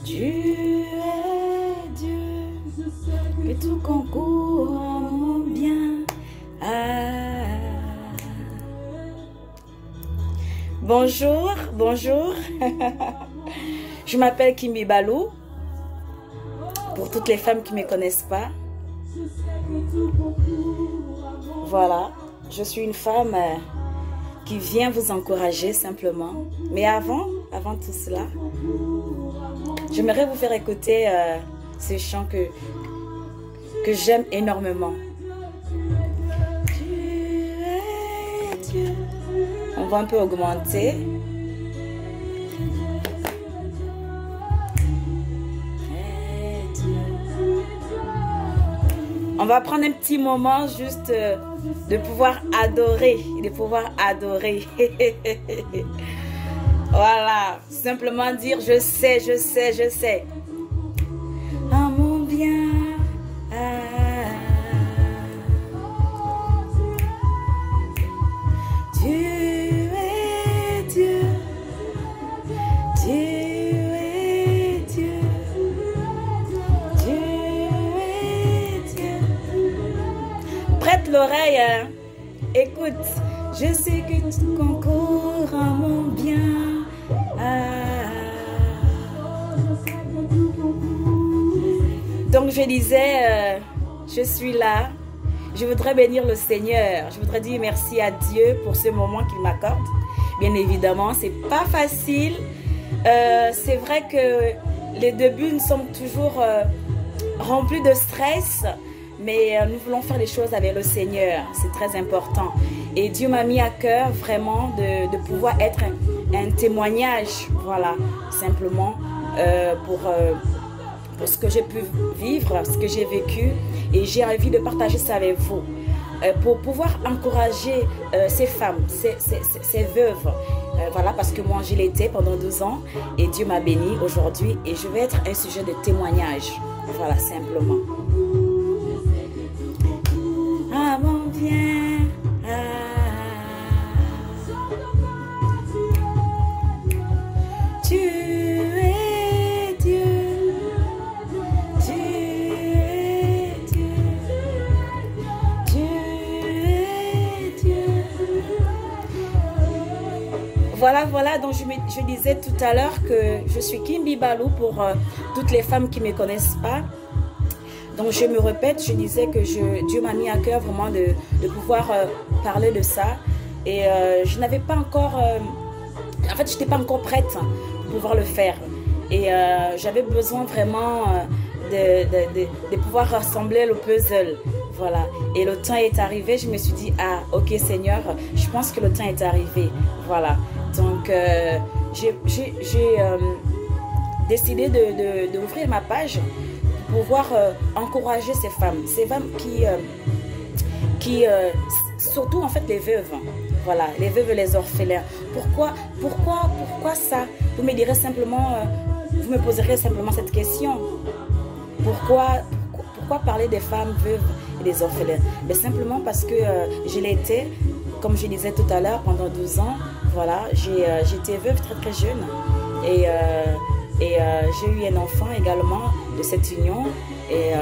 Tu es Dieu, que tout concourt à mon bien. Bonjour, bonjour. Je m'appelle Kimbi Balou. Pour toutes les femmes qui ne me connaissent pas. Voilà, je suis une femme qui vient vous encourager simplement. Mais avant tout cela, j'aimerais vous faire écouter ce chant que j'aime énormément. Tu es Dieu. On va un peu augmenter. On va prendre un petit moment juste de pouvoir adorer. Voilà, simplement dire je sais. À mon bien. Tu es Dieu. Tu es Dieu. Tu es Dieu. Prête l'oreille, hein? Écoute. Je sais que tu concours à mon bien. Donc je disais, je suis là. Je voudrais bénir le Seigneur. Je voudrais dire merci à Dieu pour ce moment qu'il m'accorde. Bien évidemment, c'est pas facile. C'est vrai que les débuts nous sommes toujours remplis de stress. Mais nous voulons faire les choses avec le Seigneur. C'est très important. Et Dieu m'a mis à cœur vraiment de pouvoir être un témoignage. Voilà, simplement pour ce que j'ai pu vivre, ce que j'ai vécu. Et j'ai envie de partager ça avec vous. Pour pouvoir encourager ces femmes, ces veuves. Voilà, parce que moi, je l'étais pendant 12 ans. Et Dieu m'a béni aujourd'hui. Et je vais être un sujet de témoignage. Voilà, simplement. À mon bien. Tu es Dieu. Tu es Dieu. Tu es Dieu. Voilà, donc je disais tout à l'heure que je suis Kimbi Balou pour toutes les femmes qui ne me connaissent pas. Donc je me répète, je disais que Dieu m'a mis à cœur vraiment de pouvoir parler de ça. Et je n'avais pas encore... en fait, je n'étais pas encore prête pour pouvoir le faire. Et j'avais besoin vraiment de pouvoir rassembler le puzzle. Voilà. Et le temps est arrivé. Je me suis dit, ah, ok Seigneur, je pense que le temps est arrivé. Voilà. Donc, j'ai décidé d'ouvrir ma page pour pouvoir encourager ces femmes qui surtout en fait les veuves, voilà, les veuves et les orphelins. Pourquoi ça? Vous me direz simplement, vous me poserez simplement cette question. Pourquoi parler des femmes veuves et des orphelins? Mais simplement parce que je l'étais, comme je disais tout à l'heure, pendant 12 ans. Voilà, j'étais veuve très très jeune. Et j'ai eu un enfant également de cette union et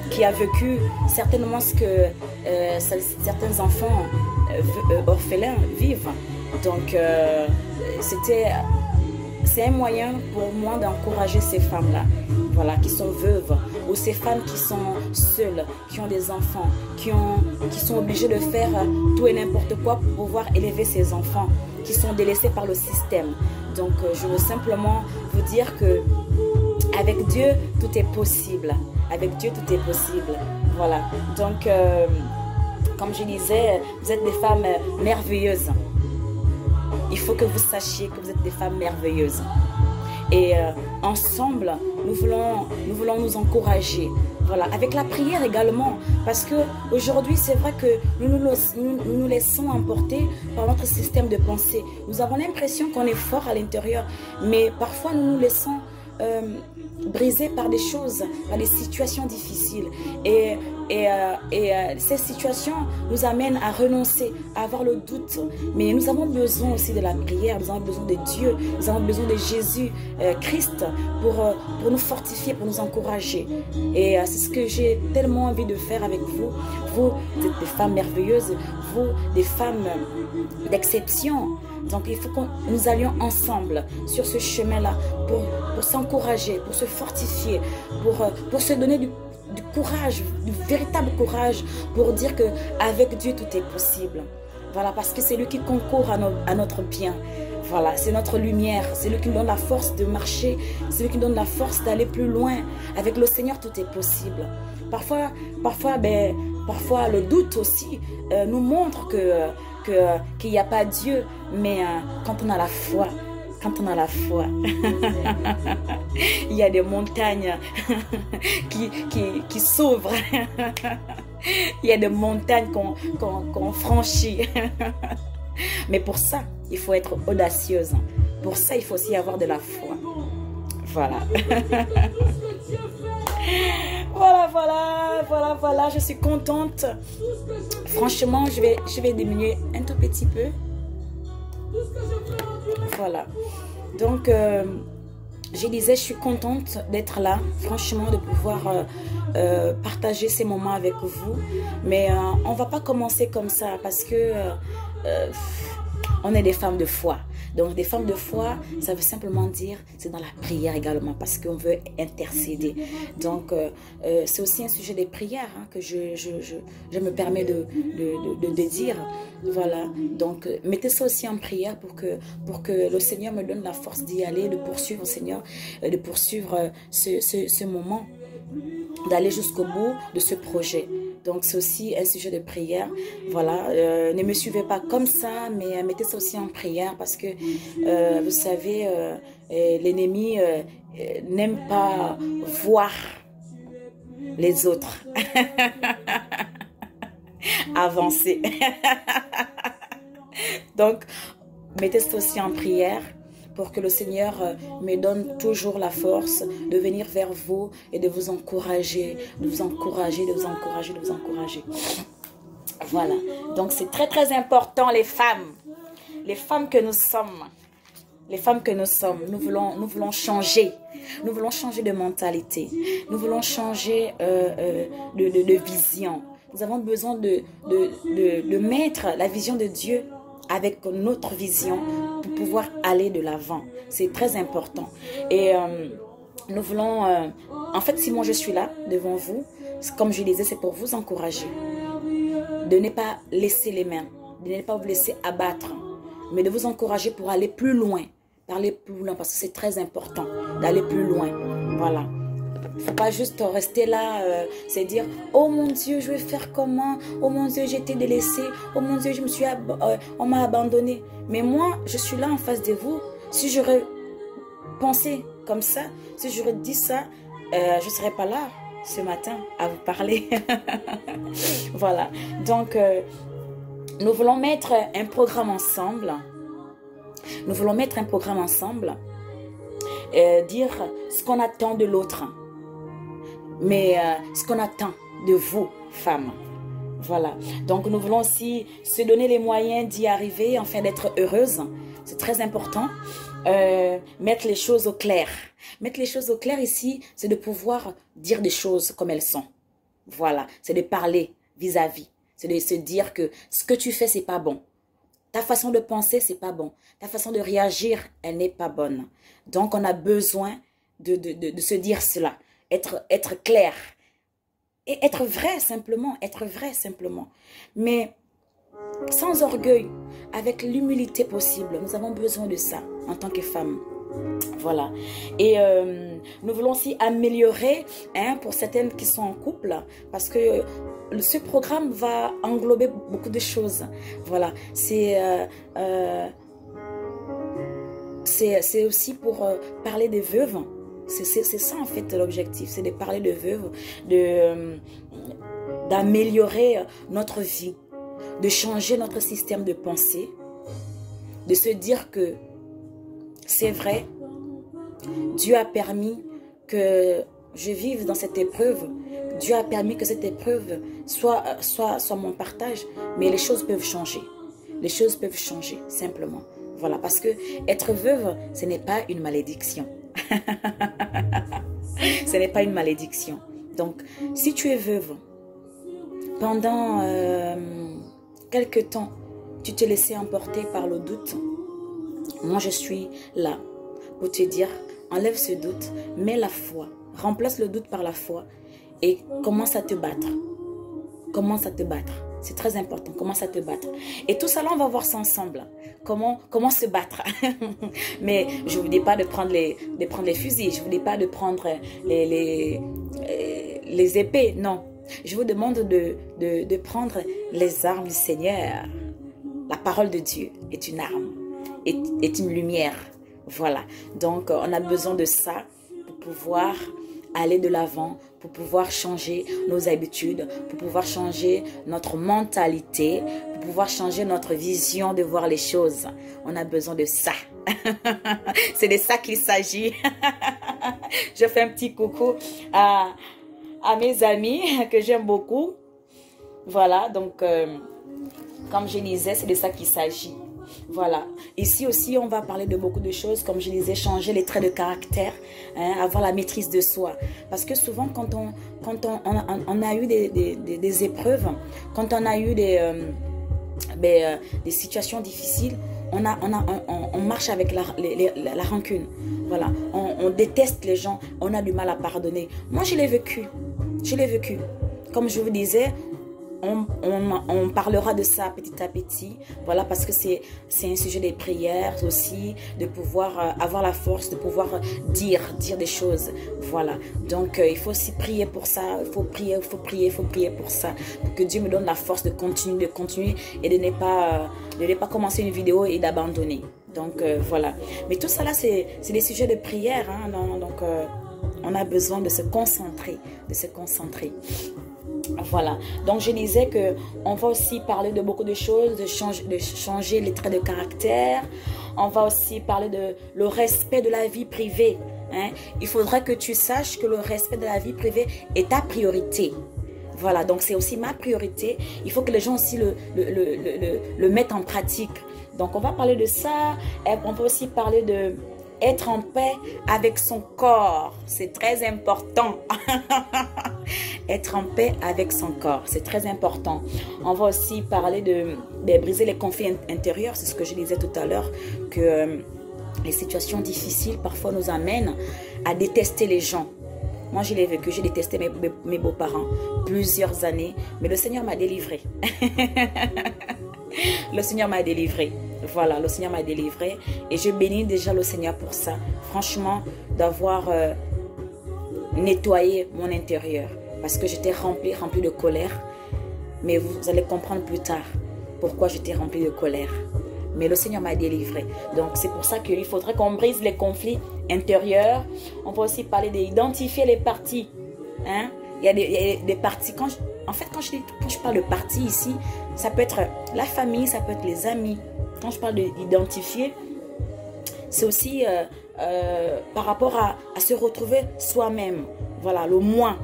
qui a vécu certainement ce que certains enfants orphelins vivent. Donc c'est un moyen pour moi d'encourager ces femmes-là, voilà, qui sont veuves, ou ces femmes qui sont seules, qui ont des enfants, qui sont obligées de faire tout et n'importe quoi pour pouvoir élever ces enfants, qui sont délaissés par le système. Donc je veux simplement vous dire que avec Dieu tout est possible. Avec Dieu tout est possible. Voilà. Donc comme je disais, vous êtes des femmes merveilleuses. Il faut que vous sachiez que vous êtes des femmes merveilleuses. Et ensemble, nous voulons nous encourager. Voilà, avec la prière également. Parce qu'aujourd'hui, c'est vrai que nous laissons emporter par notre système de pensée. Nous avons l'impression qu'on est fort à l'intérieur. Mais parfois, nous nous laissons brisés par des choses, par des situations difficiles. Ces situations nous amènent à renoncer, à avoir le doute. Mais nous avons besoin aussi de la prière, nous avons besoin de Dieu, nous avons besoin de Jésus, Christ, pour nous fortifier, pour nous encourager. Et c'est ce que j'ai tellement envie de faire avec vous. Vous êtes des femmes merveilleuses, vous, des femmes d'exception. Donc il faut que nous allions ensemble sur ce chemin-là pour s'encourager, pour se fortifier, pour se donner du courage, du véritable courage, pour dire qu'avec Dieu tout est possible. Voilà, parce que c'est lui qui concourt à notre bien. Voilà, c'est notre lumière, c'est lui qui nous donne la force de marcher, c'est lui qui nous donne la force d'aller plus loin. Avec le Seigneur, tout est possible. Parfois le doute aussi nous montre qu'il n'y a pas Dieu, mais quand on a la foi, il y a des montagnes qui s'ouvrent. Il y a des montagnes qu'on franchit. Mais pour ça, il faut être audacieuse. Pour ça, il faut aussi avoir de la foi. Voilà. Voilà. Je suis contente. Franchement, je vais diminuer un tout petit peu. Voilà. Donc, je disais, je suis contente d'être là. Franchement, de pouvoir partager ces moments avec vous. Mais on ne va pas commencer comme ça parce que on est des femmes de foi. Donc, des femmes de foi, ça veut simplement dire, c'est dans la prière également, parce qu'on veut intercéder. Donc, c'est aussi un sujet de prière que je me permets de dire. Voilà. Donc, mettez ça aussi en prière pour que le Seigneur me donne la force d'y aller, de poursuivre, Seigneur, de poursuivre ce moment, d'aller jusqu'au bout de ce projet. Donc, c'est aussi un sujet de prière. Voilà, ne me suivez pas comme ça, mais mettez ça aussi en prière parce que, vous savez, l'ennemi n'aime pas voir les autres avancer. Donc, mettez ça aussi en prière pour que le Seigneur me donne toujours la force de venir vers vous et de vous encourager, de vous encourager. Voilà. Donc, c'est très, très important, les femmes que nous sommes. Les femmes que nous sommes, nous voulons changer. Nous voulons changer de mentalité. Nous voulons changer de vision. Nous avons besoin de mettre la vision de Dieu avec notre vision pour pouvoir aller de l'avant. C'est très important. Et nous voulons... en fait, si moi je suis là devant vous, comme je disais, c'est pour vous encourager. De ne pas laisser les mains, de ne pas vous laisser abattre, mais de vous encourager pour aller plus loin. D'aller plus loin, parce que c'est très important d'aller plus loin. Voilà. Il ne faut pas juste rester là, c'est dire « Oh mon Dieu, je vais faire comment? Oh mon Dieu, j'ai été délaissée. Oh mon Dieu, on m'a abandonné. » Mais moi, je suis là en face de vous. Si j'aurais pensé comme ça, si j'aurais dit ça, je ne serais pas là ce matin à vous parler. Voilà. Donc, nous voulons mettre un programme ensemble. Nous voulons mettre un programme ensemble. Dire ce qu'on attend de l'autre. Mais ce qu'on attend de vous, femmes. Voilà. Donc, nous voulons aussi se donner les moyens d'y arriver, afin d'être heureuses. C'est très important. Mettre les choses au clair. Mettre les choses au clair ici, c'est de pouvoir dire des choses comme elles sont. Voilà. C'est de parler vis-à-vis. C'est de se dire que ce que tu fais, c'est pas bon. Ta façon de penser, c'est pas bon. Ta façon de réagir, elle n'est pas bonne. Donc, on a besoin de se dire cela. Être clair. Et être vrai, simplement. Être vrai, simplement. Mais sans orgueil, avec l'humilité possible. Nous avons besoin de ça en tant que femmes. Voilà. Et nous voulons aussi améliorer pour certaines qui sont en couple. Parce que ce programme va englober beaucoup de choses. Voilà. C'est aussi pour parler des veuves. C'est ça en fait l'objectif. C'est de parler de veuves. D'améliorer notre vie. De changer notre système de pensée. De se dire que c'est vrai, Dieu a permis que je vive dans cette épreuve. Dieu a permis que cette épreuve soit mon partage. Mais les choses peuvent changer. Les choses peuvent changer, simplement. Voilà, parce que être veuve, ce n'est pas une malédiction. Ce n'est pas une malédiction. Donc, si tu es veuve, pendant quelque temps, tu te laissais emporter par le doute, moi je suis là pour te dire, enlève ce doute, mets la foi, remplace le doute par la foi et commence à te battre. Commence à te battre. C'est très important, commence à te battre. Et tout ça là, on va voir ça ensemble. Comment se battre. Mais je ne vous dis pas de prendre les fusils, je ne vous dis pas de prendre les épées, non. Je vous demande de prendre les armes du Seigneur. La parole de Dieu est une arme, est une lumière. Voilà. Donc, on a besoin de ça pour pouvoir aller de l'avant, pour pouvoir changer nos habitudes, pour pouvoir changer notre mentalité, pour pouvoir changer notre vision de voir les choses. On a besoin de ça. C'est de ça qu'il s'agit. Je fais un petit coucou à mes amis que j'aime beaucoup. Voilà, donc comme je disais, c'est de ça qu'il s'agit. Voilà. Ici aussi, on va parler de beaucoup de choses, comme je disais, changer les traits de caractère, hein, avoir la maîtrise de soi. Parce que souvent, quand on a eu des épreuves, quand on a eu des situations difficiles, on marche avec la rancune. Voilà. On déteste les gens, on a du mal à pardonner. Moi, je l'ai vécu. Je l'ai vécu. Comme je vous disais, on parlera de ça petit à petit, voilà, parce que c'est un sujet des prières aussi, de pouvoir avoir la force, de pouvoir dire des choses, voilà. Donc il faut aussi prier pour ça, il faut prier pour ça, pour que Dieu me donne la force de continuer et de ne pas commencer une vidéo et d'abandonner. Donc voilà. Mais tout ça là, c'est des sujets de prière, hein, non, donc on a besoin de se concentrer, Voilà, donc je disais que on va aussi parler de beaucoup de choses, de changer les traits de caractère. On va aussi parler de le respect de la vie privée, hein. Il faudrait que tu saches que le respect de la vie privée est ta priorité. Voilà, donc c'est aussi ma priorité. Il faut que les gens aussi le mettent en pratique. Donc on va parler de ça. Et on va aussi parler de être en paix avec son corps. C'est très important. Être en paix avec son corps, c'est très important. On va aussi parler de briser les conflits intérieurs. C'est ce que je disais tout à l'heure, que les situations difficiles parfois nous amènent à détester les gens. Moi, je l'ai vécu, j'ai détesté mes beaux-parents plusieurs années, mais le Seigneur m'a délivré. Le Seigneur m'a délivré. Voilà, le Seigneur m'a délivré et je bénis déjà le Seigneur pour ça. Franchement, d'avoir nettoyé mon intérieur. Parce que j'étais remplie de colère. Mais vous allez comprendre plus tard pourquoi j'étais remplie de colère. Mais le Seigneur m'a délivré. Donc c'est pour ça qu'il faudrait qu'on brise les conflits intérieurs. On va aussi parler d'identifier les parties. Hein? Il y a des parties. Quand je parle de parties ici, ça peut être la famille, ça peut être les amis. Quand je parle d'identifier, c'est aussi par rapport à se retrouver soi-même. Voilà, le moi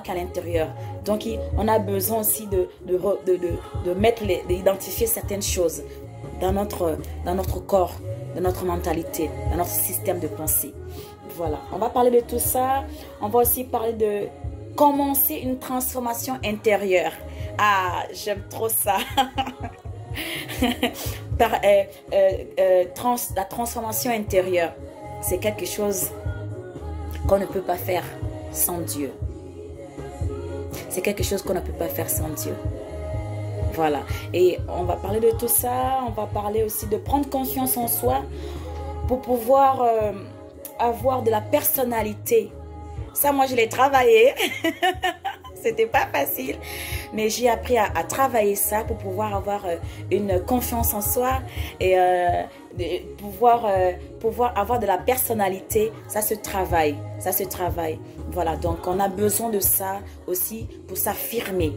qui est à l'intérieur. Donc, on a besoin aussi d'identifier certaines choses dans notre corps, dans notre mentalité, dans notre système de pensée. Voilà, on va parler de tout ça. On va aussi parler de commencer une transformation intérieure. Ah, j'aime trop ça. La transformation intérieure, c'est quelque chose qu'on ne peut pas faire sans Dieu. C'est quelque chose qu'on ne peut pas faire sans Dieu. Voilà. Et on va parler de tout ça. On va parler aussi de prendre confiance en soi pour pouvoir avoir de la personnalité. Ça, moi, je l'ai travaillé. C'était pas facile. Mais j'ai appris à travailler ça pour pouvoir avoir une confiance en soi et pouvoir avoir de la personnalité. Ça se travaille. Ça se travaille. Voilà, donc on a besoin de ça aussi pour s'affirmer.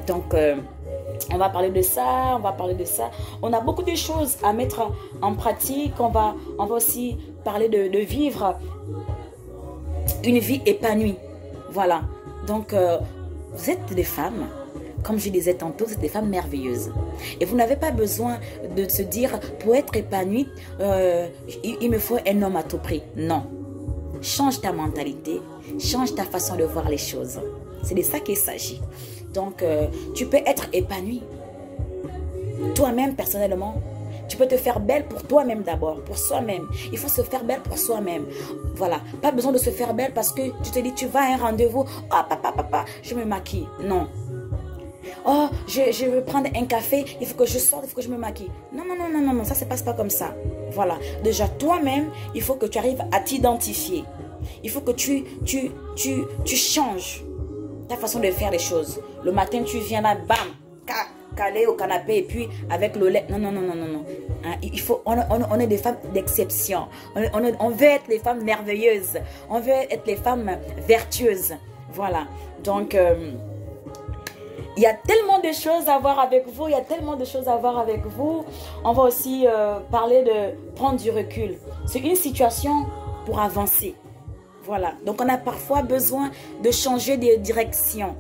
Donc, on va parler de ça, on va parler de ça. On a beaucoup de choses à mettre en pratique. On va aussi parler de vivre une vie épanouie. Voilà. Donc, vous êtes des femmes, comme je disais tantôt, vous êtes des femmes merveilleuses. Et vous n'avez pas besoin de se dire, pour être épanouie, il me faut un homme à tout prix. Non. Change ta mentalité, change ta façon de voir les choses. C'est de ça qu'il s'agit. Donc, tu peux être épanouie. Toi-même, personnellement, tu peux te faire belle pour toi-même d'abord, pour soi-même. Il faut se faire belle pour soi-même. Voilà. Pas besoin de se faire belle parce que tu te dis, tu vas à un rendez-vous. Oh, papa, je me maquille. Non. Oh, je veux prendre un café, il faut que je sorte, il faut que je me maquille. Non, ça ne se passe pas comme ça. Voilà. Déjà, toi-même, il faut que tu arrives à t'identifier. Il faut que tu changes ta façon de faire les choses. Le matin, tu viens là, bam, calé au canapé et puis avec le lait. Non. Hein, on est des femmes d'exception. On veut être les femmes merveilleuses. On veut être les femmes vertueuses. Voilà. Donc, il y a tellement de choses à voir avec vous. Il y a tellement de choses à voir avec vous. On va aussi parler de prendre du recul. C'est une situation pour avancer. Voilà. Donc, on a parfois besoin de changer de direction.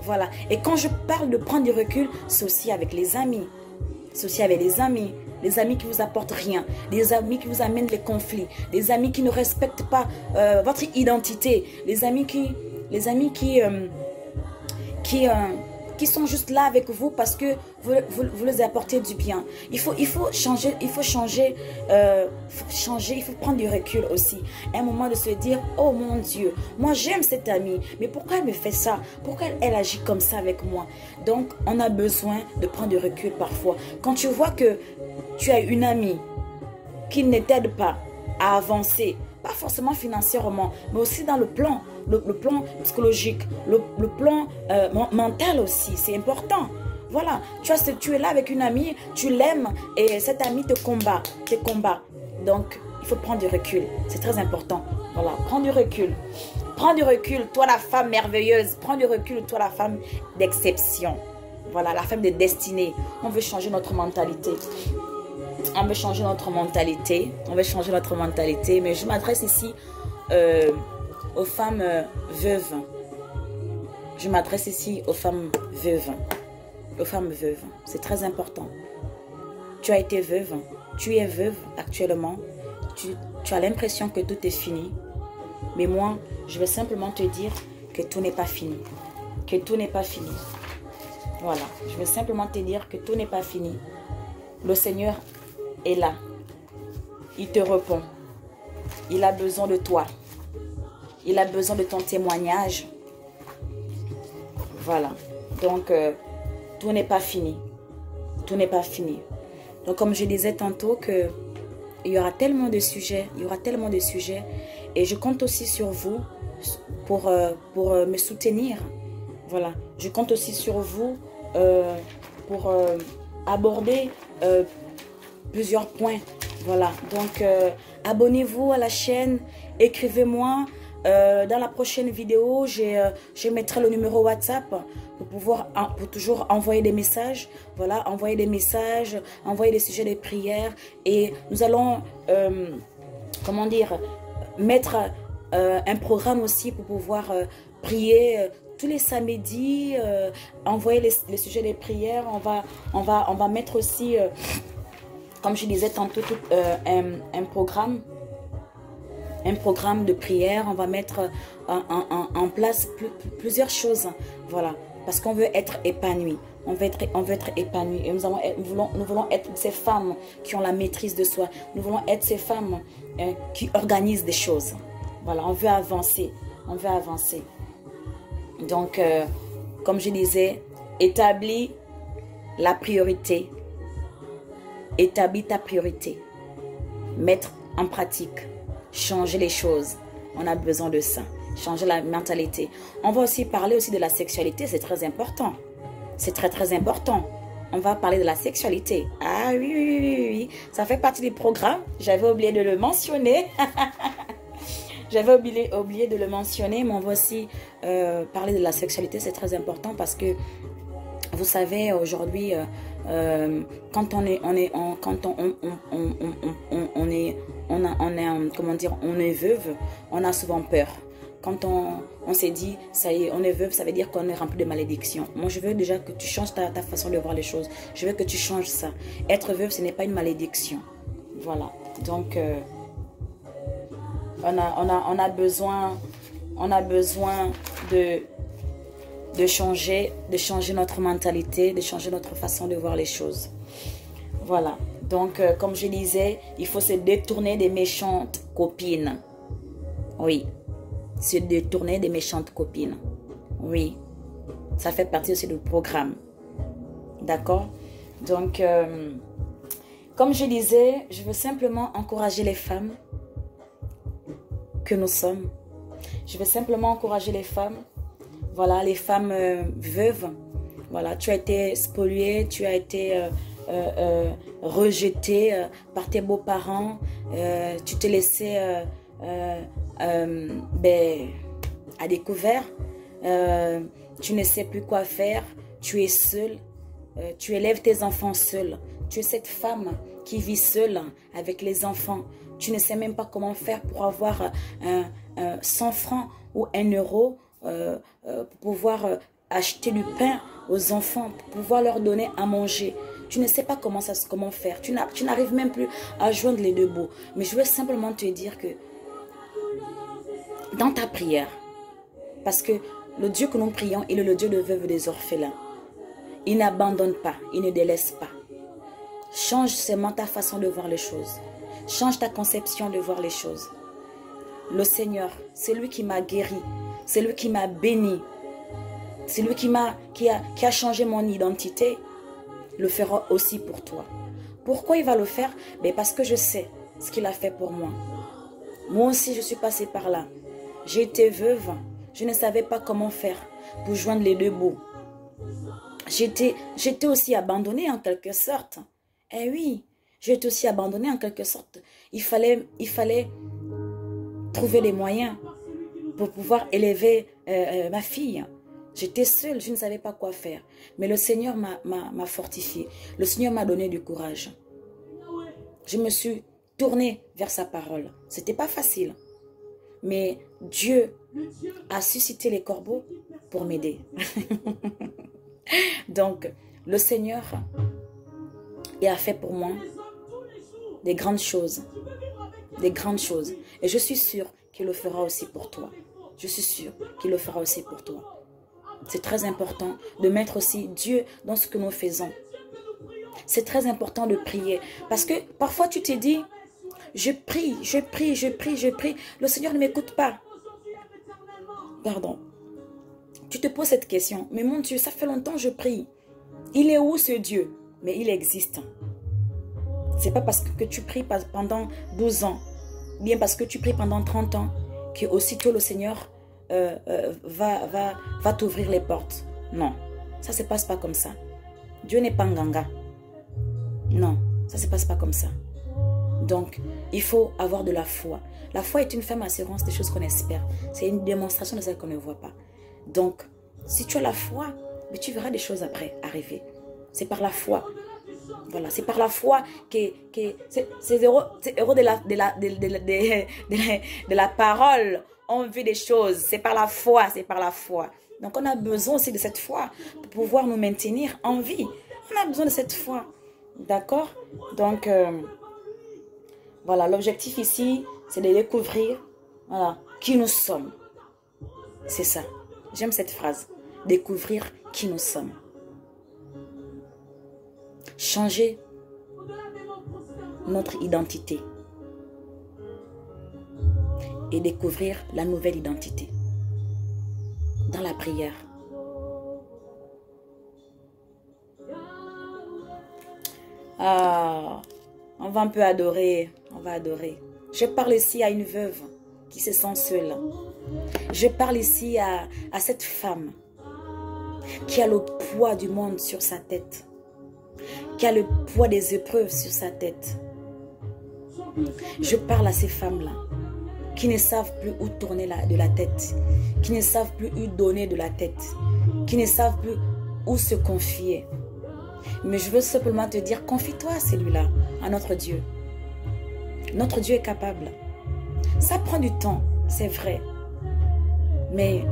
Voilà. Et quand je parle de prendre du recul, c'est aussi avec les amis. C'est aussi avec les amis. Les amis qui vous apportent rien. Les amis qui vous amènent les conflits. Les amis qui ne respectent pas votre identité. Les amis qui sont juste là avec vous parce que vous les apportez du bien. Il faut changer, il faut prendre du recul aussi. Un moment de se dire, oh mon Dieu, moi j'aime cette amie, mais pourquoi elle me fait ça? Pourquoi elle agit comme ça avec moi? Donc, on a besoin de prendre du recul parfois. Quand tu vois que tu as une amie qui ne t'aide pas à avancer, pas forcément financièrement, mais aussi dans le plan psychologique, le plan mental aussi, c'est important. Voilà, tu es là avec une amie, tu l'aimes et cette amie te combat. Donc, il faut prendre du recul, c'est très important. Voilà, prends du recul. Prends du recul, toi la femme merveilleuse, prends du recul, toi la femme d'exception. Voilà, la femme de destinée. On veut changer notre mentalité. On veut changer notre mentalité. Mais je m'adresse ici aux femmes veuves. C'est très important. Tu as été veuve. Tu es veuve actuellement. Tu as l'impression que tout est fini. Mais moi, je veux simplement te dire que tout n'est pas fini. Voilà. Je veux simplement te dire que tout n'est pas fini. Le Seigneur est là. Il te répond. Il a besoin de toi. Il a besoin de ton témoignage. Voilà. Donc, tout n'est pas fini. Donc, comme je disais tantôt, il y aura tellement de sujets. Et je compte aussi sur vous pour me soutenir. Voilà. Je compte aussi sur vous pour aborder plusieurs points. Voilà. Donc, abonnez-vous à la chaîne. Écrivez-moi. Dans la prochaine vidéo, je mettrai le numéro WhatsApp pour toujours envoyer des messages. Voilà, envoyer des des sujets de prière. Et nous allons, mettre un programme aussi pour pouvoir prier tous les samedis, envoyer les sujets de prière. On va mettre aussi, comme je disais tantôt, un programme de prière. On va mettre en place plusieurs choses. Voilà, parce qu'on veut être épanoui. On veut être épanoui. Et nous voulons être ces femmes qui ont la maîtrise de soi. Nous voulons être ces femmes qui organisent des choses. Voilà, on veut avancer. Donc, comme je disais, établis la priorité. Établis ta priorité. Mettre en pratique. Changer les choses. On a besoin de ça. Changer la mentalité. On va aussi parler aussi de la sexualité. C'est très important. C'est très important. On va parler de la sexualité. Ah oui. Ça fait partie du programme. J'avais oublié de le mentionner. Mais on va aussi parler de la sexualité. C'est très important parce que vous savez, aujourd'hui, quand on est comment dire, on est veuve, on a souvent peur. Quand on s'est dit, ça y est, on est veuve, ça veut dire qu'on est rempli de malédictions. Moi, je veux déjà que tu changes ta façon de voir les choses. Je veux que tu changes ça. Être veuve, ce n'est pas une malédiction. Voilà. Donc, on a besoin de changer notre mentalité, de changer notre façon de voir les choses. Voilà. Donc, comme je disais, il faut se détourner des méchantes copines. Oui. Se détourner des méchantes copines. Oui. Ça fait partie aussi du programme. D'accord? Donc, comme je disais, je veux simplement encourager les femmes que nous sommes. Je veux simplement encourager les femmes. Voilà, les femmes veuves. Voilà, tu as été spoliée, tu as été rejetée par tes beaux-parents. Tu te laissais à découvert. Tu ne sais plus quoi faire. Tu es seule. Tu élèves tes enfants seule. Tu es cette femme qui vit seule avec les enfants. Tu ne sais même pas comment faire pour avoir 100 francs ou 1 euro pour pouvoir acheter du pain aux enfants, pour pouvoir leur donner à manger. Tu ne sais pas comment faire. Tu n'arrives même plus à joindre les deux bouts. Mais je veux simplement te dire que dans ta prière, parce que le Dieu que nous prions, il est le Dieu de veuves et des orphelins. Il n'abandonne pas, il ne délaisse pas. Change seulement ta façon de voir les choses. Change ta conception de voir les choses. Le Seigneur, c'est lui qui m'a guéri. C'est lui qui m'a béni. C'est lui qui a changé mon identité. Le fera aussi pour toi. Pourquoi il va le faire? Mais parce que je sais ce qu'il a fait pour moi. Moi aussi, je suis passée par là. J'ai été veuve. Je ne savais pas comment faire pour joindre les deux bouts. J'étais aussi abandonnée en quelque sorte. Eh oui, j'ai été aussi abandonnée en quelque sorte. Il fallait trouver des moyens pour pouvoir élever ma fille. J'étais seule, je ne savais pas quoi faire. Mais le Seigneur m'a fortifiée. Le Seigneur m'a donné du courage. Je me suis tournée vers sa parole. C'était pas facile. Mais Dieu a suscité les corbeaux pour m'aider. Donc, le Seigneur a fait pour moi des grandes choses. Des grandes choses. Et je suis sûre qu'il le fera aussi pour toi. Je suis sûre qu'il le fera aussi pour toi. C'est très important de mettre aussi Dieu dans ce que nous faisons. C'est très important de prier. Parce que parfois tu te dis, je prie. Le Seigneur ne m'écoute pas. Pardon. Tu te poses cette question. Mais mon Dieu, ça fait longtemps que je prie. Il est où ce Dieu? Mais il existe. C'est pas parce que tu pries pendant 12 ans, bien parce que tu pries pendant 30 ans, que aussitôt le Seigneur va t'ouvrir les portes. Non, ça se passe pas comme ça. Dieu n'est pas un ganga. Non, ça se passe pas comme ça. Donc, il faut avoir de la foi. La foi est une ferme assurance des choses qu'on espère. C'est une démonstration de celles qu'on ne voit pas. Donc, si tu as la foi, mais tu verras des choses après arriver. C'est par la foi. Voilà, c'est par la foi que ces héros de la parole ont vu des choses. C'est par la foi, c'est par la foi. Donc, on a besoin aussi de cette foi pour pouvoir nous maintenir en vie. On a besoin de cette foi. D'accord? Donc, voilà, l'objectif ici, c'est de découvrir, voilà, qui nous sommes. C'est ça. J'aime cette phrase. Découvrir qui nous sommes. Changer notre identité. Et découvrir la nouvelle identité. Dans la prière. Ah, on va un peu adorer. On va adorer. Je parle ici à une veuve qui se sent seule. Je parle ici à cette femme qui a le poids du monde sur sa tête. Qui a le poids des épreuves sur sa tête. Je parle à ces femmes-là qui ne savent plus où tourner de la tête, qui ne savent plus où donner de la tête, qui ne savent plus où se confier. Mais je veux simplement te dire, confie-toi à celui-là, à notre Dieu. Notre Dieu est capable. Ça prend du temps, c'est vrai. Mais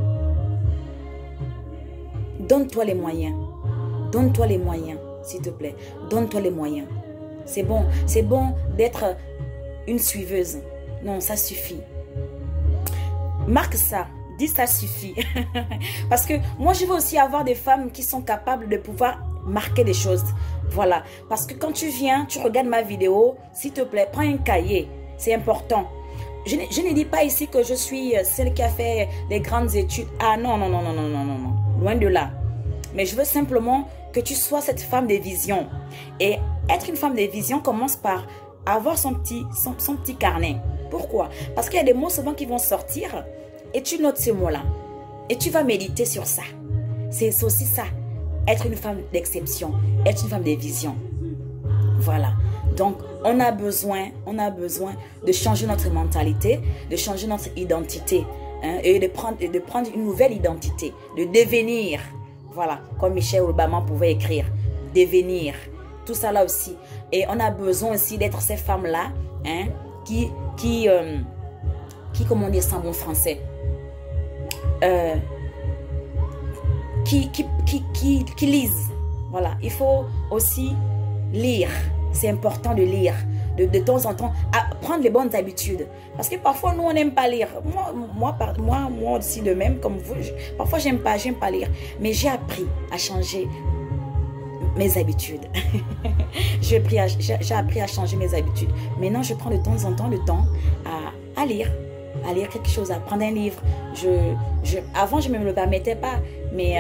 donne-toi les moyens. Donne-toi les moyens, s'il te plaît. Donne-toi les moyens. C'est bon d'être une suiveuse. Non, ça suffit. Marque ça. Dis ça suffit. Parce que moi, je veux aussi avoir des femmes qui sont capables de pouvoir marquer des choses. Voilà. Parce que quand tu viens, tu regardes ma vidéo, s'il te plaît, prends un cahier. C'est important. Je ne dis pas ici que je suis celle qui a fait des grandes études. Ah non, non, non, non, non, non, non, non. Loin de là. Mais je veux simplement que tu sois cette femme des visions. Et être une femme des visions commence par avoir son petit carnet. Pourquoi? Parce qu'il y a des mots souvent qui vont sortir et tu notes ces mots-là. Et tu vas méditer sur ça. C'est aussi ça. Être une femme d'exception. Être une femme des visions. Voilà. Donc, on a besoin de changer notre mentalité, de changer notre identité. Hein, et de prendre une nouvelle identité. De devenir. Voilà. Comme Michelle Obama pouvait écrire. Devenir. Tout ça là aussi. Et on a besoin aussi d'être ces femmes-là, hein, qui, comment dire ça en bon français, qui lisent. Voilà. Il faut aussi lire. C'est important de lire. De temps en temps, prendre les bonnes habitudes. Parce que parfois, nous, on n'aime pas lire. Moi aussi de même, comme vous, parfois, j'aime pas lire. Mais j'ai appris à changer mes habitudes. J'ai appris à changer mes habitudes. Maintenant, je prends de temps en temps le temps à lire quelque chose, à prendre un livre. Avant, je ne me le permettais pas, mais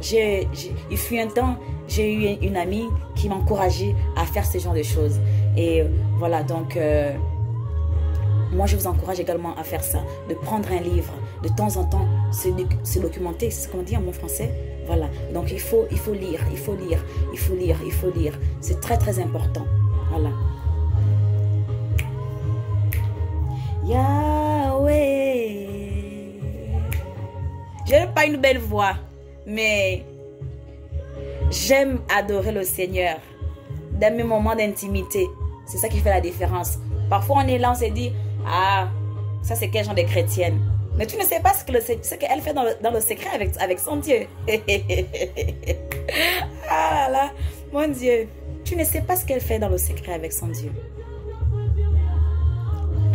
il fut un temps, j'ai eu une amie qui m'encourageait à faire ce genre de choses. Et voilà, donc, moi, je vous encourage également à faire ça, de prendre un livre, de temps en temps, se documenter, c'est ce qu'on dit en bon français. Voilà, donc il faut lire. C'est très, très important. Voilà. Yahweh. Je n'ai pas une belle voix, mais j'aime adorer le Seigneur dans mes moments d'intimité. C'est ça qui fait la différence. Parfois, on est là, on se dit, ah, ça c'est quel genre de chrétienne. Mais tu ne sais pas ce qu'elle fait dans le secret avec son Dieu. Ah là là, mon Dieu. Tu ne sais pas ce qu'elle fait dans le secret avec son Dieu.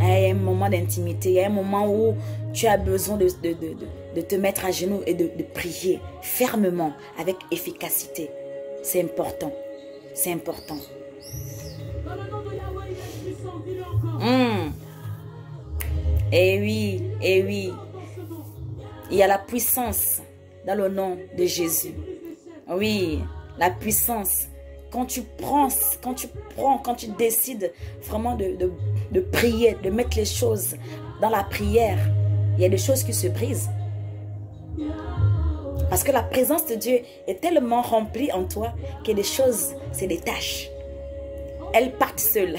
Il y a un moment d'intimité, il y a un moment où tu as besoin de te mettre à genoux et de prier fermement, avec efficacité. C'est important. C'est important. Et oui, et oui. Il y a la puissance dans le nom de Jésus. Oui, la puissance. Quand tu décides vraiment de prier, de mettre les choses dans la prière, il y a des choses qui se brisent. Parce que la présence de Dieu est tellement remplie en toi que les choses se détachent. Elles partent seules.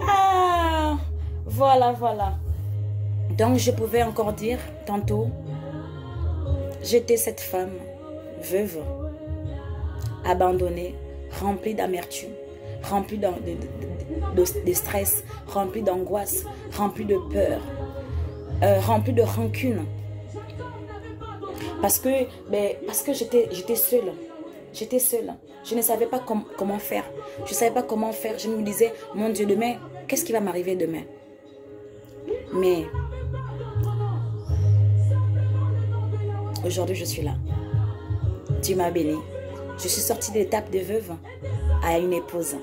Ah, voilà. Donc, je pouvais encore dire tantôt, j'étais cette femme veuve, abandonnée, remplie d'amertume, remplie de stress, remplie d'angoisse, remplie de peur, remplie de rancune. Parce que j'étais seule. J'étais seule. Je ne savais pas comment faire. Je ne savais pas comment faire. Je me disais, mon Dieu, demain, qu'est-ce qui va m'arriver demain? Mais aujourd'hui, je suis là. Dieu m'a béni. Je suis sortie de l'étape de veuve à une épouse.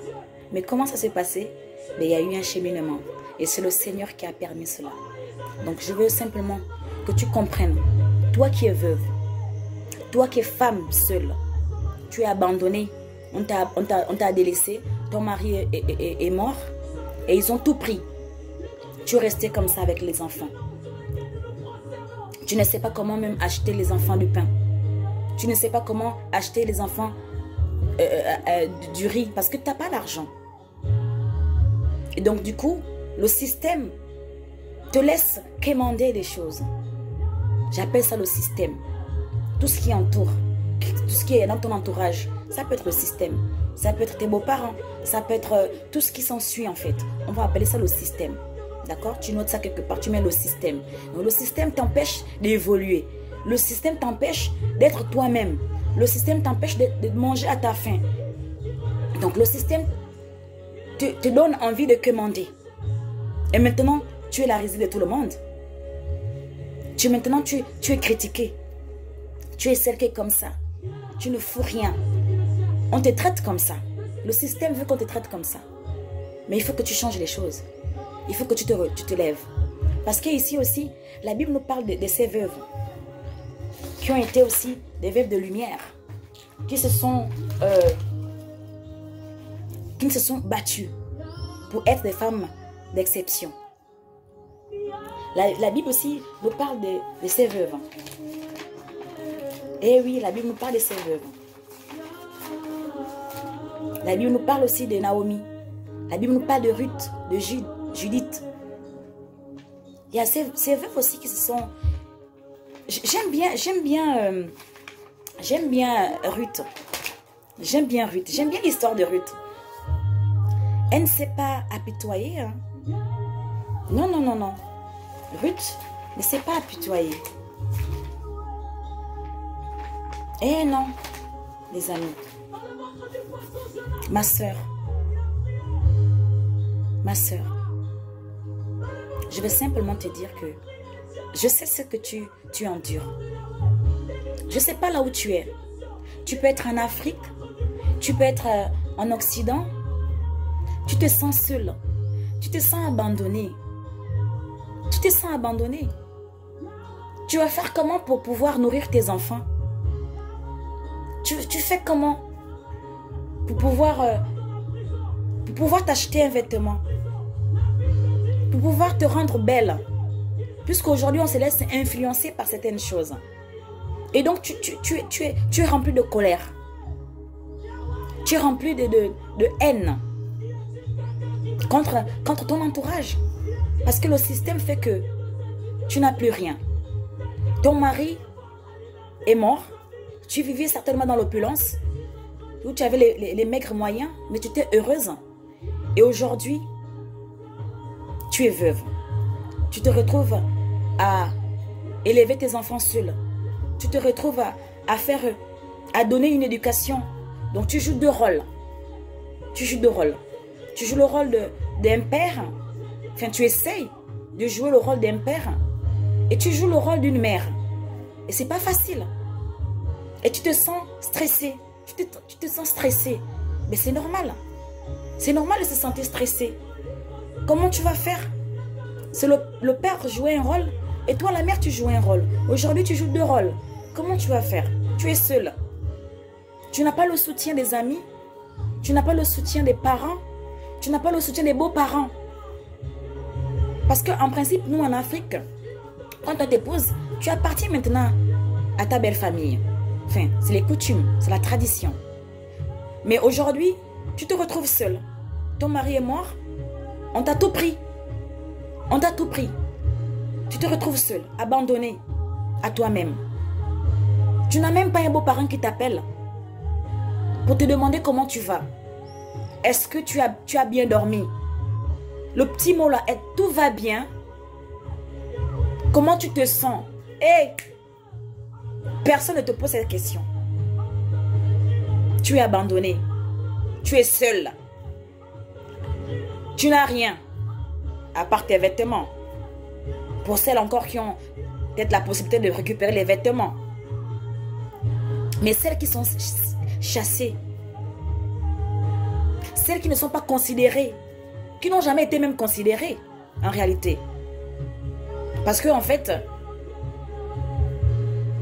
Mais comment ça s'est passé? Mais il y a eu un cheminement. Et c'est le Seigneur qui a permis cela. Donc, je veux simplement que tu comprennes. Toi qui es veuve, toi qui es femme seule, tu es abandonnée, on t'a délaissé, ton mari est mort et ils ont tout pris. Tu es resté comme ça avec les enfants. Tu ne sais pas comment même acheter les enfants du pain. Tu ne sais pas comment acheter les enfants du riz parce que tu n'as pas l'argent. Et donc du coup, le système te laisse quémander des choses. J'appelle ça le système. Tout ce qui entoure tout ce qui est dans ton entourage. Ça peut être le système, ça peut être tes beaux-parents, ça peut être tout ce qui s'ensuit en fait. On va appeler ça le système. D'accord? Tu notes ça quelque part, tu mets le système. Donc le système t'empêche d'évoluer. Le système t'empêche d'être toi-même. Le système t'empêche de manger à ta faim. Donc le système te donne envie de commander. Et maintenant, tu es la risée de tout le monde. Maintenant, tu es critiqué. Tu es cerqué comme ça. Tu ne fous rien. On te traite comme ça. Le système veut qu'on te traite comme ça. Mais il faut que tu changes les choses. Il faut que tu te lèves. Parce qu'ici aussi, la Bible nous parle de ces veuves qui ont été aussi des veuves de lumière, qui se sont battues pour être des femmes d'exception. La Bible aussi nous parle de ces veuves. Eh oui, la Bible nous parle de ces veuves. La Bible nous parle aussi de Naomi. La Bible nous parle de Ruth, de Judith. Il y a ces veuves aussi qui se sont... J'aime bien Ruth. J'aime bien Ruth. J'aime bien l'histoire de Ruth. Elle ne s'est pas apitoyée. Hein. Non, non, non, non. Ruth ne s'est pas apitoyée. Eh non, les amis. Ma soeur, je vais simplement te dire que je sais ce que tu endures. Je ne sais pas là où tu es. Tu peux être en Afrique, tu peux être en Occident. Tu te sens seul, tu te sens abandonné. Tu te sens abandonné. Tu vas faire comment pour pouvoir nourrir tes enfants? Tu fais comment pour pouvoir t'acheter un vêtement? Pour pouvoir te rendre belle? Puisqu'aujourd'hui, on se laisse influencer par certaines choses. Et donc, tu es rempli de colère. Tu es rempli de haine contre ton entourage. Parce que le système fait que tu n'as plus rien. Ton mari est mort. Tu vivais certainement dans l'opulence, où tu avais les maigres moyens, mais tu étais heureuse. Et aujourd'hui, tu es veuve. Tu te retrouves à élever tes enfants seuls. Tu te retrouves à donner une éducation. Donc tu joues deux rôles. Tu joues deux rôles. Tu joues le rôle d'un père. Enfin, tu essayes de jouer le rôle d'un père. Et tu joues le rôle d'une mère. Et c'est pas facile. Et tu te sens stressé. Tu te sens stressé. Mais c'est normal. C'est normal de se sentir stressé. Comment tu vas faire? C'est le père jouait un rôle. Et toi, la mère, tu joues un rôle. Aujourd'hui, tu joues deux rôles. Comment tu vas faire? Tu es seul. Tu n'as pas le soutien des amis. Tu n'as pas le soutien des parents. Tu n'as pas le soutien des beaux-parents. Parce qu'en principe, nous, en Afrique, quand on t'épouse, tu appartiens maintenant à ta belle famille. Enfin, c'est les coutumes, c'est la tradition. Mais aujourd'hui, tu te retrouves seul. Ton mari est mort. On t'a tout pris. On t'a tout pris. Tu te retrouves seul, abandonné à toi-même. Tu n'as même pas un beau-parent qui t'appelle pour te demander comment tu vas. Est-ce que tu as bien dormi? Le petit mot là est tout va bien. Comment tu te sens? Hey! Personne ne te pose cette question. Tu es abandonné. Tu es seul. Tu n'as rien à part tes vêtements. Pour celles encore qui ont peut-être la possibilité de récupérer les vêtements. Mais celles qui sont chassées, celles qui ne sont pas considérées, qui n'ont jamais été même considérées en réalité. Parce que en fait,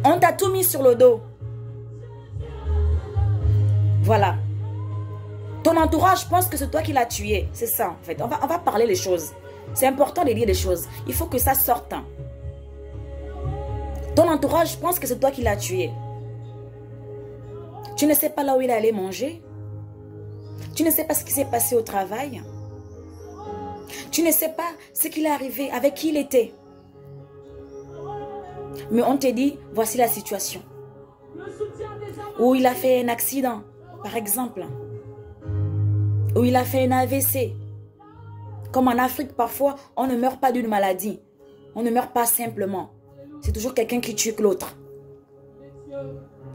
on t'a tout mis sur le dos. Voilà. Ton entourage pense que c'est toi qui l'as tué. C'est ça en fait. On va parler les choses. C'est important de dire des choses. Il faut que ça sorte. Ton entourage pense que c'est toi qui l'as tué. Tu ne sais pas là où il allait manger. Tu ne sais pas ce qui s'est passé au travail. Tu ne sais pas ce qu'il est arrivé, avec qui il était. Mais on te dit, voici la situation. Ou il a fait un accident, par exemple. Ou il a fait un AVC. Comme en Afrique, parfois, on ne meurt pas d'une maladie. On ne meurt pas simplement. C'est toujours quelqu'un qui tue que l'autre.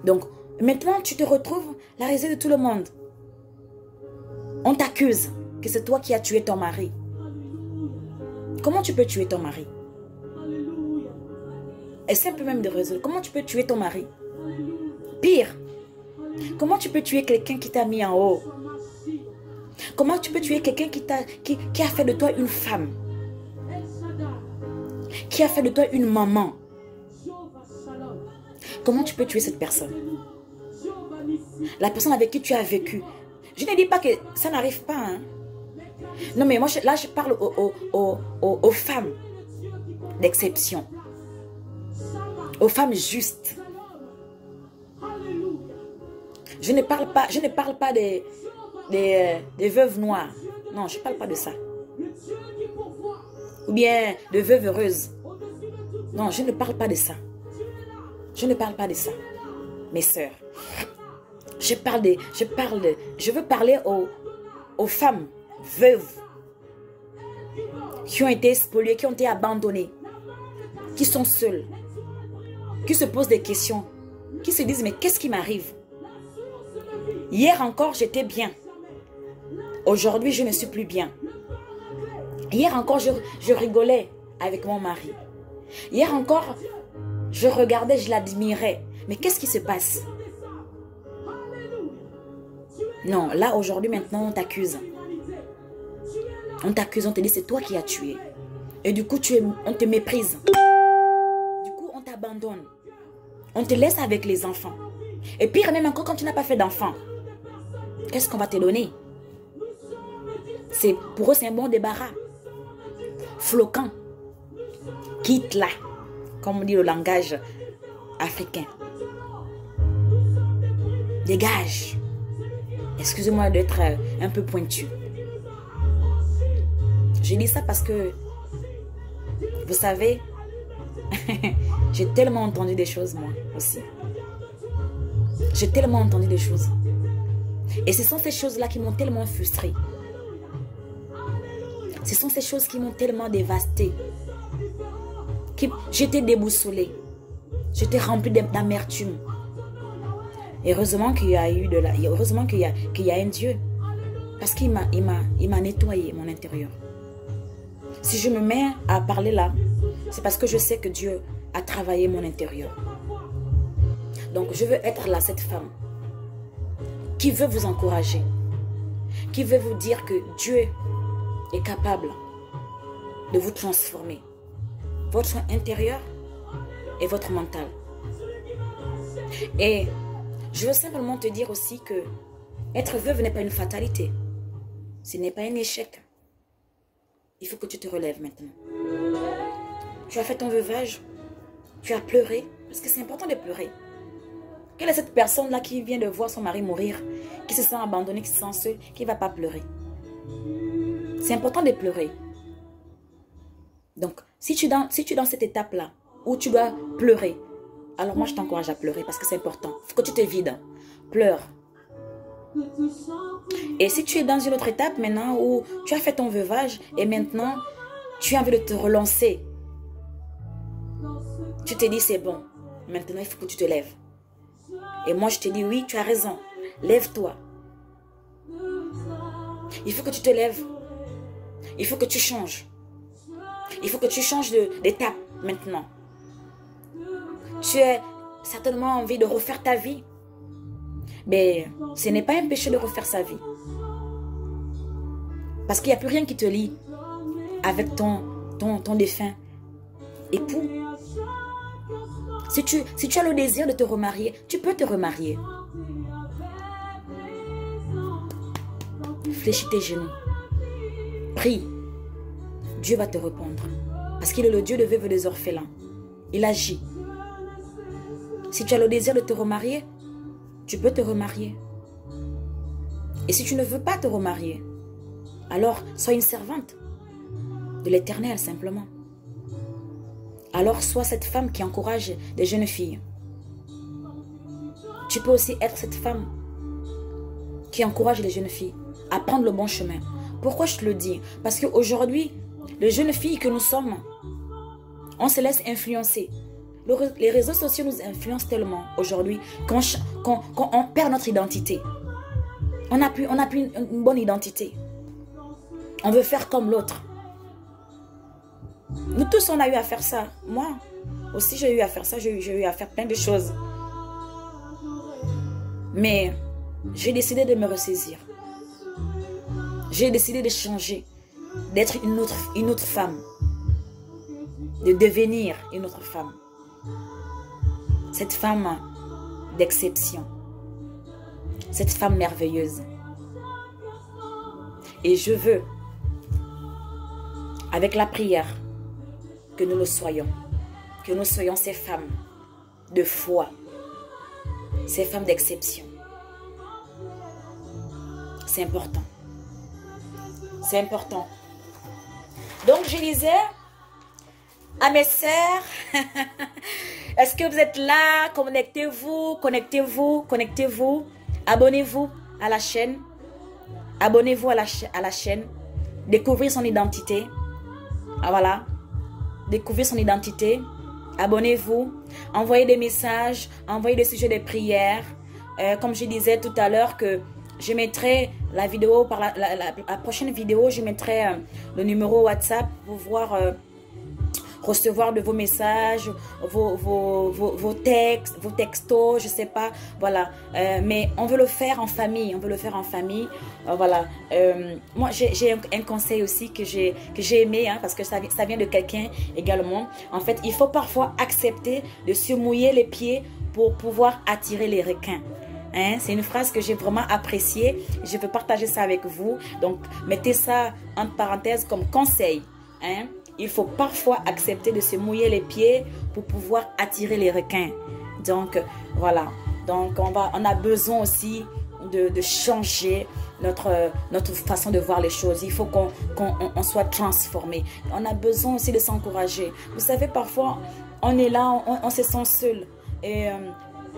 Donc, maintenant, tu te retrouves la risée de tout le monde. On t'accuse que c'est toi qui as tué ton mari. Comment tu peux tuer ton mari? Et c'est un peu même de résoudre. Comment tu peux tuer ton mari? Pire, comment tu peux tuer quelqu'un qui t'a mis en haut? Comment tu peux tuer quelqu'un qui a fait de toi une femme? Qui a fait de toi une maman? Comment tu peux tuer cette personne? La personne avec qui tu as vécu. Je ne dis pas que ça n'arrive pas. Hein. Non, mais moi, là, je parle aux femmes d'exception. Aux femmes justes. Je ne parle pas des veuves noires. Non, je ne parle pas de ça. Ou bien de veuves heureuses. Non, je ne parle pas de ça. Je ne parle pas de ça. Mes sœurs. Je veux parler aux femmes veuves qui ont été spoliées, qui ont été abandonnées, qui sont seules, qui se posent des questions, qui se disent mais qu'est-ce qui m'arrive? Hier encore j'étais bien, aujourd'hui je ne suis plus bien. Hier encore je rigolais avec mon mari. Hier encore je regardais, je l'admirais. Mais qu'est-ce qui se passe? Non, là aujourd'hui maintenant on t'accuse. On t'accuse, on te dit c'est toi qui as tué. Et du coup on te méprise. Du coup on t'abandonne. On te laisse avec les enfants. Et pire même encore quand tu n'as pas fait d'enfants. Qu'est-ce qu'on va te donner? Pour eux c'est un bon débarras. Floquant. Quitte là. Comme on dit le langage africain. Dégage. Excusez-moi d'être un peu pointu. Je dis ça parce que, vous savez, j'ai tellement entendu des choses, moi aussi. J'ai tellement entendu des choses. Et ce sont ces choses-là qui m'ont tellement frustrée. Ce sont ces choses qui m'ont tellement dévastée. J'étais déboussolée. J'étais remplie d'amertume. Heureusement qu'il y a eu heureusement qu'il y a un Dieu. Parce qu'il m'a nettoyé mon intérieur. Si je me mets à parler là, c'est parce que je sais que Dieu a travaillé mon intérieur. Donc je veux être là, cette femme qui veut vous encourager, qui veut vous dire que Dieu est capable de vous transformer, votre intérieur et votre mental. Et je veux simplement te dire aussi que être veuve n'est pas une fatalité. Ce n'est pas un échec. Il faut que tu te relèves maintenant. Tu as fait ton veuvage. Tu as pleuré. Parce que c'est important de pleurer. Quelle est cette personne-là qui vient de voir son mari mourir, qui se sent abandonnée, qui se sent seule, qui ne va pas pleurer? C'est important de pleurer. Donc, si tu es dans cette étape-là, où tu dois pleurer, alors moi je t'encourage à pleurer parce que c'est important. Il faut que tu te vides. Pleure. Et si tu es dans une autre étape maintenant où tu as fait ton veuvage et maintenant tu as envie de te relancer, tu te dis c'est bon, maintenant il faut que tu te lèves. Et moi je te dis oui, tu as raison, lève-toi. Il faut que tu te lèves. Il faut que tu changes. Il faut que tu changes d'étape maintenant. Tu as certainement envie de refaire ta vie. Mais ce n'est pas un péché de refaire sa vie. Parce qu'il n'y a plus rien qui te lie avec ton défunt époux. Si tu as le désir de te remarier, tu peux te remarier. Fléchis tes genoux. Prie. Dieu va te répondre. Parce qu'il est le Dieu de veuves et des orphelins. Il agit. Si tu as le désir de te remarier, tu peux te remarier. Et si tu ne veux pas te remarier, alors sois une servante de l'Éternel simplement. Alors sois cette femme qui encourage des jeunes filles. tu peux aussi être cette femme qui encourage les jeunes filles à prendre le bon chemin. Pourquoi je te le dis? Parce qu'aujourd'hui, les jeunes filles que nous sommes, on se laisse influencer. Les réseaux sociaux nous influencent tellement aujourd'hui qu'on perd notre identité. On n'a plus une bonne identité. On veut faire comme l'autre. Nous tous, on a eu à faire ça. Moi aussi, j'ai eu à faire ça. J'ai eu à faire plein de choses. Mais j'ai décidé de me ressaisir. J'ai décidé de changer, d'être une autre femme, de devenir une autre femme. Cette femme d'exception, cette femme merveilleuse. Et je veux, avec la prière, que nous le soyons. Que nous soyons ces femmes de foi, ces femmes d'exception. C'est important. C'est important. Donc, je disais à mes sœurs, est-ce que vous êtes là? Connectez-vous, connectez-vous, connectez-vous. Abonnez-vous à la chaîne. Abonnez-vous à la chaîne. Découvrez son identité. Ah, voilà. Découvrez son identité. Abonnez-vous. Envoyez des messages. Envoyez des sujets de prière. Comme je disais tout à l'heure que je mettrai la vidéo, par la prochaine vidéo, je mettrai le numéro WhatsApp pour voir, recevoir de vos messages, vos textes, vos textos, je sais pas, voilà. Mais on veut le faire en famille, on veut le faire en famille, voilà. Moi, j'ai un conseil aussi que j'ai aimé, hein, parce que ça vient de quelqu'un également. En fait, il faut parfois accepter de se mouiller les pieds pour pouvoir attirer les requins. Hein, c'est une phrase que j'ai vraiment appréciée. Je veux partager ça avec vous. Donc, mettez ça entre parenthèses comme conseil. Hein. Il faut parfois accepter de se mouiller les pieds pour pouvoir attirer les requins. Donc, voilà. Donc, on a besoin aussi de changer notre façon de voir les choses. Il faut qu'on soit transformé. On a besoin aussi de s'encourager. Vous savez, parfois, on est là, on se sent seul. Et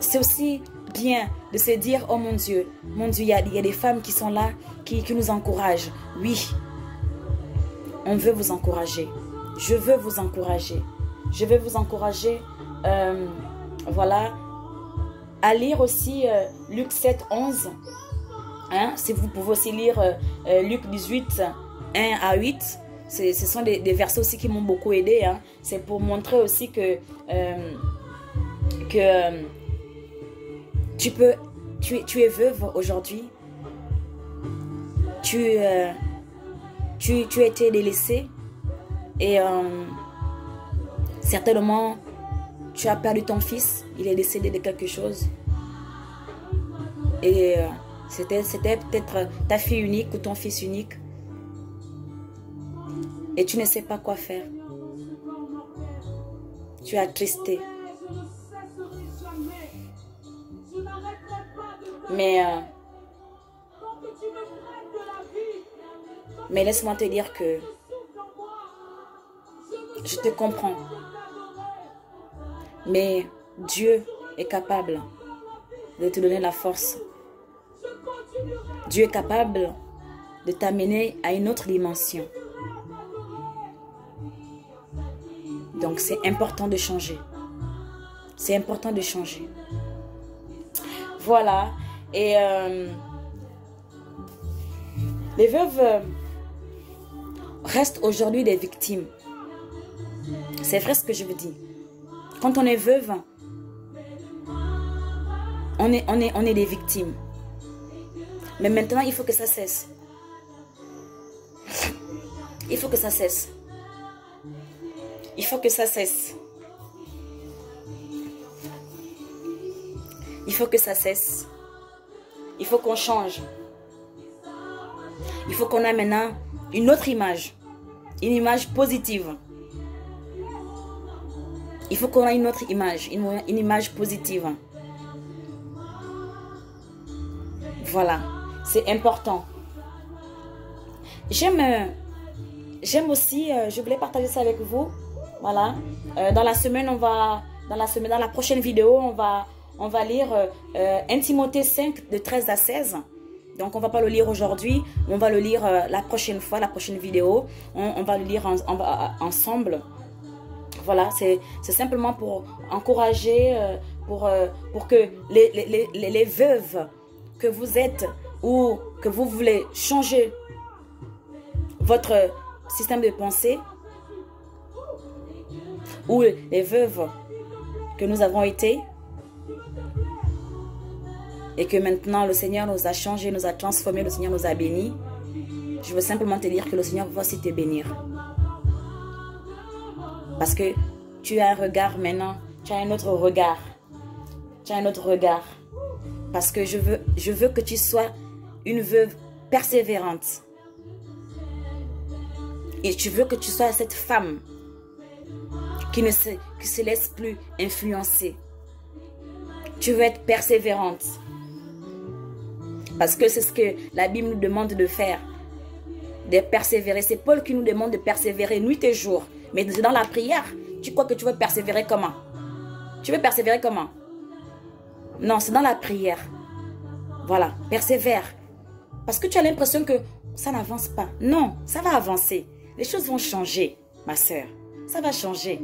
c'est aussi bien de se dire, oh mon Dieu, il y a des femmes qui sont là, qui nous encouragent. Oui, on veut vous encourager. Je veux vous encourager. Je veux vous encourager, voilà, à lire aussi Luc 7, 11. Hein, si vous pouvez aussi lire Luc 18, 1 à 8. Ce sont des versets aussi qui m'ont beaucoup aidé. Hein. C'est pour montrer aussi que tu es veuve aujourd'hui. Tu as été délaissée. Et certainement, tu as perdu ton fils. Il est décédé de quelque chose. Et c'était peut-être ta fille unique ou ton fils unique. Et tu ne sais pas quoi faire. Tu es attristé. Mais laisse-moi te dire que je te comprends. Mais Dieu est capable de te donner la force. Dieu est capable de t'amener à une autre dimension. Donc c'est important de changer. C'est important de changer. Voilà. Et les veuves restent aujourd'hui des victimes. C'est vrai ce que je vous dis. Quand on est veuve, on est des victimes. Mais maintenant, il faut que ça cesse. Il faut que ça cesse. Il faut que ça cesse. Il faut que ça cesse. Il faut qu'on change. Il faut qu'on ait maintenant une autre image. Une image positive. Il faut qu'on ait une autre image. Une image positive. Voilà. C'est important. J'aime aussi, je voulais partager ça avec vous. Voilà. Dans la semaine, dans la prochaine vidéo, on on va lire 1 Timothée 5, de 13 à 16. Donc, on ne va pas le lire aujourd'hui. On va le lire la prochaine fois, la prochaine vidéo. On va le lire ensemble. Voilà, c'est simplement pour encourager, pour que les veuves que vous êtes ou que vous voulez changer votre système de pensée, ou les veuves que nous avons été, et que maintenant le Seigneur nous a changés, nous a transformés, le Seigneur nous a bénis, je veux simplement te dire que le Seigneur va aussi te bénir. Parce que tu as un regard maintenant, tu as un autre regard. Tu as un autre regard. Parce que je veux que tu sois une veuve persévérante. Et je veux que tu sois cette femme qui ne se laisse plus influencer. Tu veux être persévérante. Parce que c'est ce que la Bible nous demande de faire. De persévérer. C'est Paul qui nous demande de persévérer nuit et jour. Mais dans la prière, tu crois que tu veux persévérer comment? Tu veux persévérer comment? Non, c'est dans la prière. Voilà, persévère. Parce que tu as l'impression que ça n'avance pas. Non, ça va avancer. Les choses vont changer, ma soeur. Ça va changer.